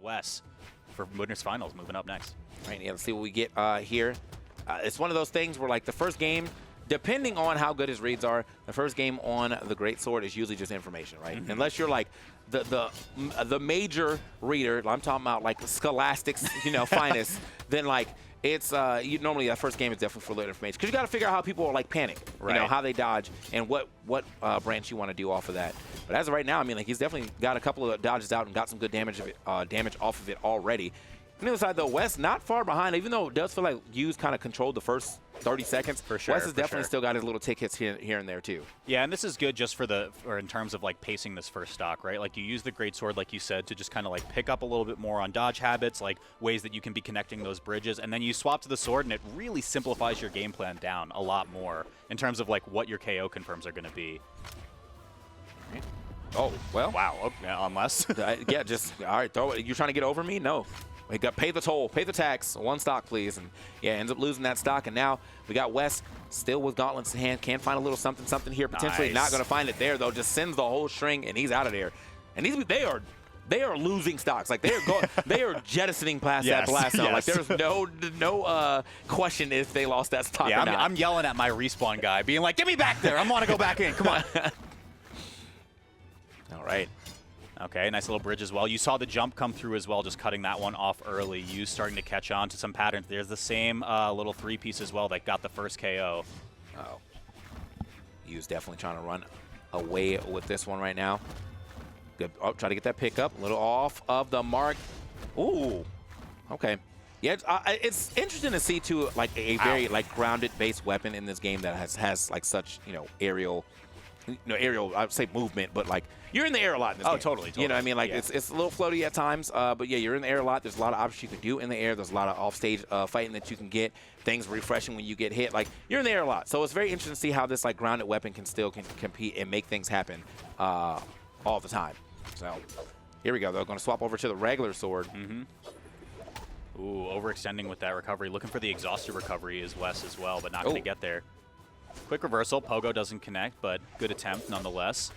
Wess for Winners Finals moving up next. All right, yeah, let's see what we get here. It's one of those things where, like, the first game, depending on how good his reads are, the first game on the Greatsword is usually just information, right? Unless you're like the major reader, I'm talking about like Scholastic's, finest, then like it's normally that first game is definitely for little information because you got to figure out how people are like panic, how they dodge and what branch you want to do off of that. But as of right now, I mean, like he's definitely got a couple of dodges out and got some good damage off of it already. On the other side, though, Wess not far behind, even though it does feel like Hughes kind of controlled the first 30 seconds. For sure. Wess has definitely still got his little tick hits here and there, too. Yeah, and this is good just or in terms of, like, pacing this first stock, right? Like, you use the Greatsword, like you said, to just kind of, like, pick up a little bit more on dodge habits, like ways that you can be connecting those bridges. And then you swap to the sword, and it really simplifies your game plan down a lot more in terms of, like, what your KO confirms are going to be. Oh, well. Wow. Okay, unless. Yeah, just, all right, throw it. You trying to get over me? No. We got pay the toll, pay the tax, one stock, please. And yeah, ends up losing that stock. And now we got Wess still with gauntlets in hand. Can find a little something here. Potentially not going to find it there, though. Just sends the whole string, and he's out of there. And they are losing stocks. Like they are jettisoning past that blast zone. Like there's no question if they lost that stock. Yeah, or not. I'm yelling at my respawn guy, being like, "Get me back there! I want to go back in. Come on." All right. Okay, nice little bridge as well. You saw the jump come through as well, just cutting that one off early. You starting to catch on to some patterns. There's the same little three-piece as well that got the first KO. Uh-oh. Yu's definitely trying to run away with this one right now. Good. Oh, try to get that pickup. A little off of the mark. Ooh. Okay. Yeah, it's interesting to see, too, like a very like grounded base weapon in this game that has like such, aerial, aerial, I would say movement, but like you're in the air a lot in this game. Totally. You know what I mean? Like it's a little floaty at times, but yeah, you're in the air a lot. There's a lot of options you can do in the air. There's a lot of off-stage fighting that you can get. Things refreshing when you get hit. Like you're in the air a lot. So it's very interesting to see how this like grounded weapon can still compete and make things happen all the time. So here we go. They're going to swap over to the regular sword. Ooh, overextending with that recovery. Looking for the exhausted recovery is Wess as well, but not going to get there. Quick reversal. Pogo doesn't connect, but good attempt nonetheless.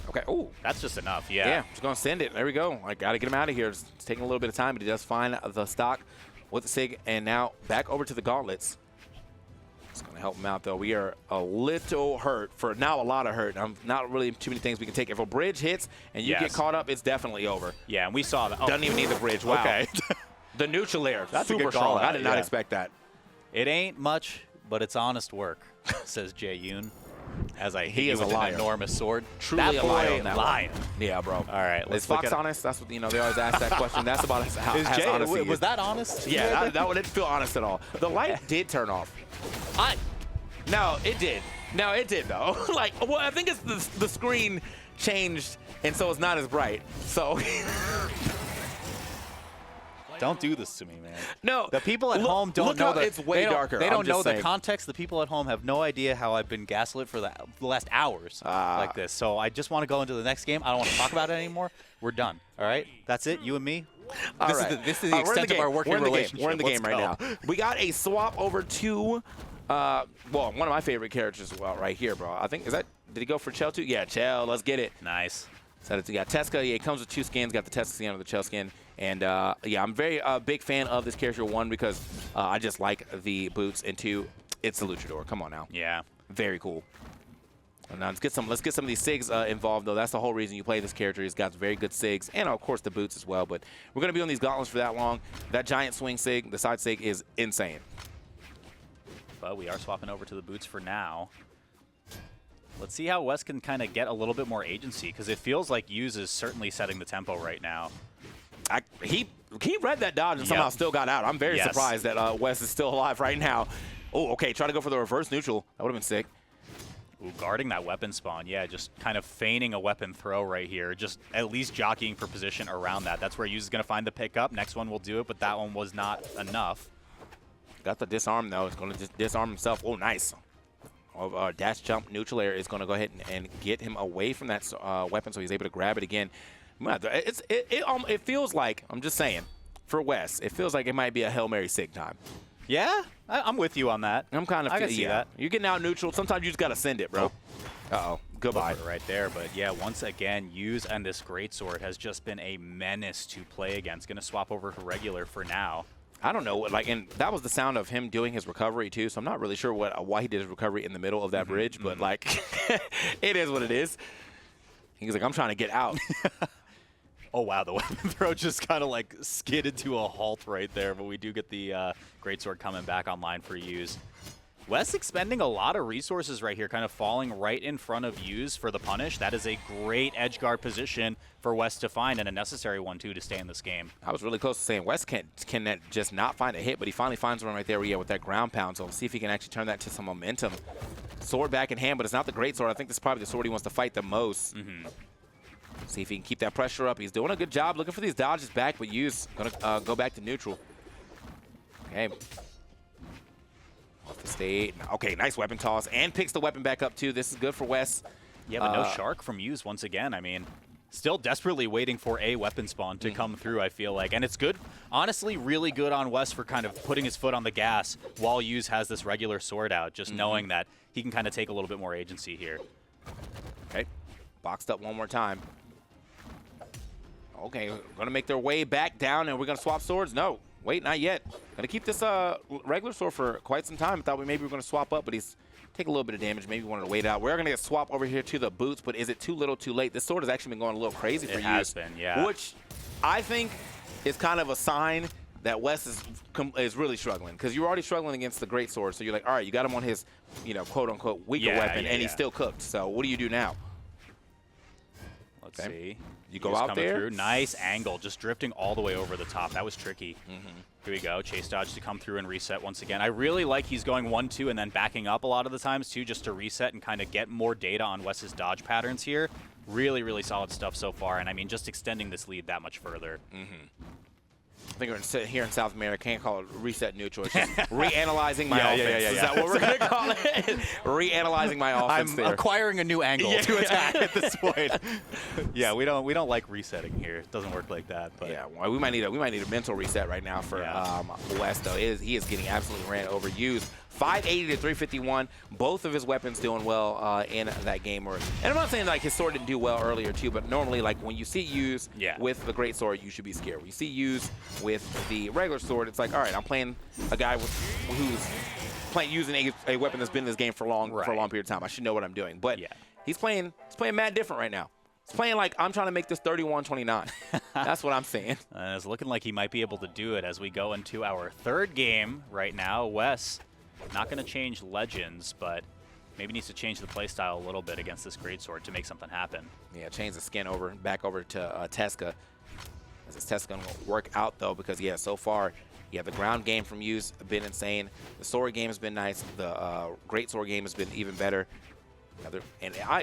Okay. Oh, that's just enough. Yeah. Yeah, just going to send it. There we go. I got to get him out of here. It's taking a little bit of time, but he does find the stock with the SIG. And now back over to the gauntlets. It's going to help him out, though. We are a little hurt for now, a lot of hurt. Not really too many things we can take. If a bridge hits and you get caught up, it's definitely over. Yeah, and we saw that. Doesn't even need the bridge. Wow. Okay. The neutral air. That's super a good strong. call. I did not expect that. It ain't much, but it's honest work, says Jae Yoon. As he is a liar. An enormous sword. Truly a liar on that lying. One. Yeah, bro. All right, let's Is Fox honest? That's what they always ask that question. That's about how honest he is. Was that honest? Yeah, that one didn't feel honest at all. The light did turn off. No, it did. No, it did though. I think it's the screen changed, and so it's not as bright. So. Don't do this to me, man. No. The people at home don't know that it's way darker. They don't know the context. The people at home have no idea how I've been gaslit for the last hours like this. So I just want to go into the next game. I don't want to talk about it anymore. We're done. All right? That's it. You and me. This is the extent of our working relationship. We're in the game right now. We got a swap over to, well, one of my favorite characters right here, bro. I think, did he go for Chell too? Yeah, Chell. Let's get it. Nice. So we got Teska. Yeah, it comes with 2 skins. Got the Teska skin or the Chell skin. And, yeah, I'm very big fan of this character, 1, because I just like the boots, and 2, it's the Luchador. Come on now. Yeah. Very cool. And now let's get some of these SIGs involved, though. That's the whole reason you play this character. He's got very good SIGs, and, of course, the boots as well. But we're going to be on these gauntlets for that long. That giant swing SIG, the side SIG, is insane. But we are swapping over to the boots for now. Let's see how Wess can kind of get a little bit more agency, because it feels like Hughes is certainly setting the tempo right now. He read that dodge and somehow still got out. I'm very surprised that Wess is still alive right now. Oh, okay, try to go for the reverse neutral. That would have been sick. Ooh, guarding that weapon spawn. Yeah, just kind of feigning a weapon throw right here. Just at least jockeying for position around that. That's where Hughes is going to find the pickup. Next one will do it, but that one was not enough. Got the disarm, though. It's going to just disarm himself. Oh, nice. Dash jump neutral air is going to go ahead and get him away from that weapon, so he's able to grab it again. It feels like, I'm just saying, for Wess, it feels like it might be a Hail Mary SIG time. Yeah, I'm with you on that. I'm kind of I can see that. You're getting out neutral. Sometimes you just got to send it, bro. Uh-oh. Goodbye. right there. But yeah, once again, Use and this greatsword has just been a menace to play against. Going to swap over to regular for now. I don't know, like, and that was the sound of him doing his recovery too. So I'm not really sure why he did his recovery in the middle of that bridge, but like, it is what it is. He's like, I'm trying to get out. Oh wow, the weapon throw just kind of like skidded to a halt right there, but we do get the greatsword coming back online for Use. Wess expending a lot of resources right here, kind of falling right in front of Use for the punish. That is a great edge guard position for Wess to find, and a necessary one, too, to stay in this game. I was really close to saying Wess can just not find a hit, but he finally finds one right there with that ground pound. So we'll see if he can actually turn that to some momentum. Sword back in hand, but it's not the great sword. I think this is probably the sword he wants to fight the most. See if he can keep that pressure up. He's doing a good job looking for these dodges back, but Use going to go back to neutral. Okay. Off the state. Okay, nice weapon toss, and picks the weapon back up too. This is good for Wess. Yeah, but no Shark from Use once again. I mean, still desperately waiting for a weapon spawn to come through, I feel like. And it's good, honestly, really good on Wess for kind of putting his foot on the gas while Use has this regular sword out, just knowing that he can kind of take a little bit more agency here. Okay, boxed up one more time. Okay, we're going to make their way back down, and we're going to swap swords? No. Wait, not yet. Going to keep this regular sword for quite some time. Thought maybe we were going to swap up, but he's taking a little bit of damage. Maybe wanted to wait out. We're going to get swap over here to the boots, but is it too little too late? This sword has actually been going a little crazy for you. It has been, yeah. Which I think is kind of a sign that Wess is really struggling, because you're already struggling against the great sword. So you're like, all right, you got him on his, quote-unquote weaker weapon, and he's still cooked. So what do you do now? Let's see. You go out there. Through. Nice angle, just drifting all the way over the top. That was tricky. Here we go. Chase dodge to come through and reset once again. I really like he's going 1-2 and then backing up a lot of the times too, just to reset and kind of get more data on Wess's dodge patterns here. Really, really solid stuff so far. And I mean, just extending this lead that much further. I think we're here in South America. Can't call it reset neutral. It's just reanalyzing my offense. Is that what we're going to call it? Reanalyzing my offense. I'm acquiring a new angle to attack at this point. Yeah, we don't like resetting here. It doesn't work like that. But yeah, well, we might need a mental reset right now for Wess though. He is getting absolutely ran over. Used 580 to 351. Both of his weapons doing well in that game. And I'm not saying like his sword didn't do well earlier too, but normally like when you see Use with the great sword, you should be scared. When you see Use with the regular sword, it's like, all right, I'm playing a guy who's using a weapon that's been in this game for a long period of time. I should know what I'm doing. But he's playing mad different right now. He's playing like I'm trying to make this 31-29. That's what I'm saying. And it's looking like he might be able to do it as we go into our third game right now. Wess not going to change Legends, but maybe needs to change the playstyle a little bit against this greatsword to make something happen. Yeah, change the skin back over to Tesca. Is this Tesca going to work out, though? Because, yeah, so far, the ground game from Use has been insane. The sword game has been nice. The greatsword game has been even better.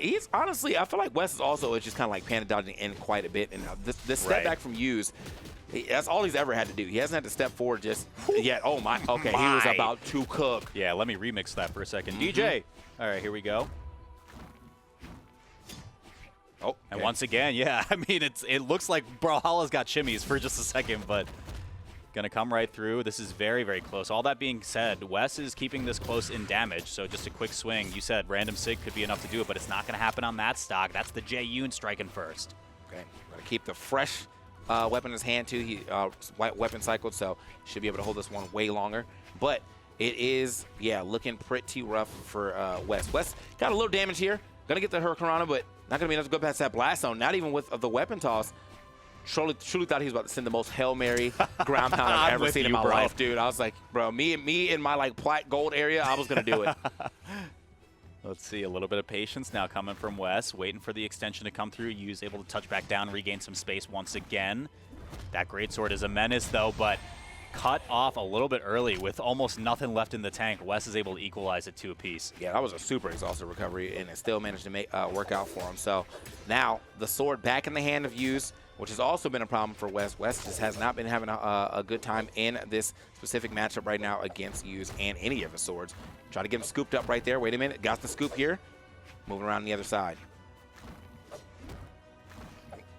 He's honestly, I feel like Wess is also just kind of like panic dodging in quite a bit. And this step back from Use, that's all he's ever had to do. He hasn't had to step forward just yet. Oh, my. Okay, he was about to cook. Yeah, let me remix that for a second. DJ. All right, here we go. Oh, okay. And once again, yeah, I mean, it looks like Brawlhalla's got shimmies for just a second, but going to come right through. This is very, very close. All that being said, Wess is keeping this close in damage, so just a quick swing. You said random sig could be enough to do it, but it's not going to happen on that stock. That's the Jayun striking first. Okay, going to keep the fresh weapon in his hand, too. He weapon cycled, so should be able to hold this one way longer. But it is, looking pretty rough for Wess. Wess got a little damage here. Going to get the Hurricanrana, but not going to be enough to go past that blast zone. Not even with the weapon toss. Truly thought he was about to send the most Hail Mary ground pound I've ever seen in my life, dude. I was like, bro, me in my like plat gold area, I was going to do it. Let's see, a little bit of patience now coming from Wess, waiting for the extension to come through. Use able to touch back down, regain some space once again. That greatsword is a menace, though, but cut off a little bit early with almost nothing left in the tank. Wess is able to equalize it 2 apiece. Yeah, that was a super exhaustive recovery, and it still managed to work out for him. So now the sword back in the hand of Use, which has also been a problem for Wess. Wess just has not been having a good time in this specific matchup right now against Use and any of his swords. Try to get him scooped up right there. Wait a minute. Got the scoop here. Moving around the other side.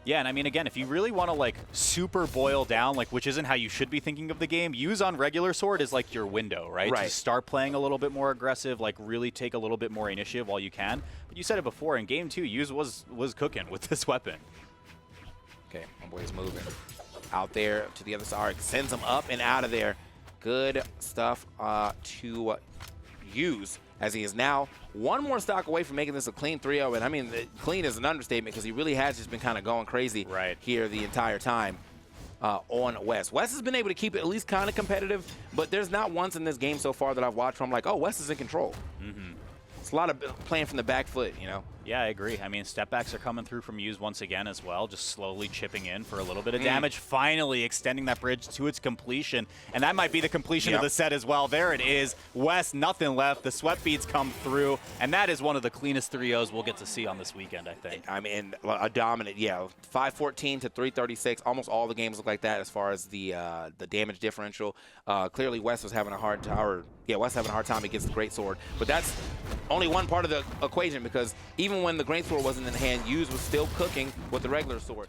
Yeah, and I mean, again, if you really want to like super boil down, like which isn't how you should be thinking of the game, use on regular sword is like your window, right? Right. Just start playing a little bit more aggressive, like really take a little bit more initiative while you can. But you said it before, in game 2, Use was cooking with this weapon. Okay, my boy's moving out there to the other side. Sends him up and out of there. Good stuff to Use, as he is now one more stock away from making this a clean 3-0. And I mean, clean is an understatement because he really has just been kind of going crazy here the entire time on Wess. Wess has been able to keep it at least kind of competitive, but there's not once in this game so far that I've watched where I'm like, oh, Wess is in control. It's a lot of playing from the back foot, you know? Yeah, I agree. I mean, step backs are coming through from Use once again as well, just slowly chipping in for a little bit of damage, finally extending that bridge to its completion. And that might be the completion of the set as well. There it is. Wess, nothing left. The sweat beads come through, and that is one of the cleanest 3-0s we'll get to see on this weekend, I think. I mean, a dominant, 514 to 336. Almost all the games look like that as far as the damage differential. Clearly, Wess was having a hard time, Wess having a hard time against the Greatsword. But that's only one part of the equation, because even when the Greatsword wasn't in hand, Use was still cooking with the regular sword.